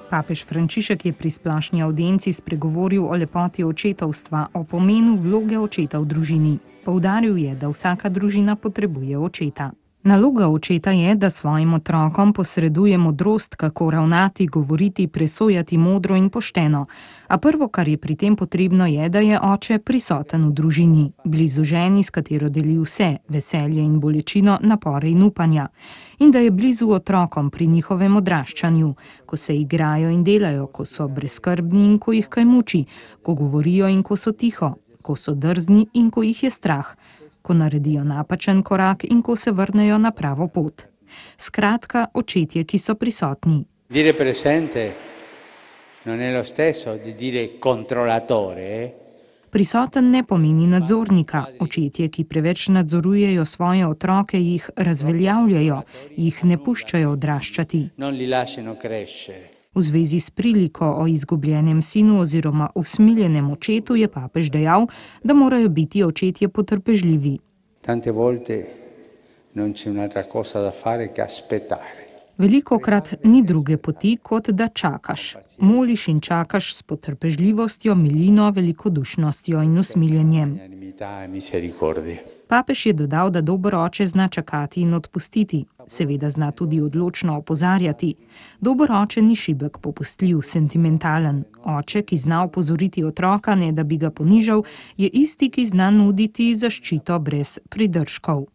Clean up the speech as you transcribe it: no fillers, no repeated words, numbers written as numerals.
Papež Frančišek je pri splošni avdienci spregovoril o lepoti očetovstva, o pomenu vloge očeta v družini. Poudaril je, da vsaka družina potrebuje očeta. Naloga očeta je, da svojim otrokom posreduje modrost, kako ravnati, govoriti, presojati modro in pošteno. A prvo, kar je pri tem potrebno, je, da je oče prisoten v družini, blizu ženi, s katero deli vse, veselje in bolečino, napore in upanja. In da je blizu otrokom pri njihovem odraščanju, ko se igrajo in delajo, ko so brezskrbni in ko jih kaj muči, ko govorijo in ko so tiho, ko so drzni in ko jih je strah, ko naredijo napačen korak in ko se vrnejo na pravo pot. Skratka, očetje, ki so prisotni. Dire presente non è lo stesso di dire controllatore. Prisoten ne pomeni nadzornika. Očetje, ki preveč nadzorujejo svoje otroke, jih razveljavljajo, jih ne puščajo odraščati. Non li lasciano crescere. V zvezi s priliko o izgubljenem sinu oziroma usmiljenem očetu je papež dejal, da morajo biti očetje potrpežljivi. Tante volte non c'è un'altra cosa da fare che aspettare. Velikokrat ni druge poti, kot da čakaš. Moliš in čakaš s potrpežljivostjo, milino, velikodušnostjo in usmiljenjem. Papež je dodal, da dober oče zna čakati in odpustiti. Seveda zna tudi odločno opozarjati. Dober oče ni šibek, popustljiv, sentimentalen. Oče, ki zna opozoriti otroka, ne da bi ga ponižal, je isti, ki zna nuditi zaščito brez pridržkov.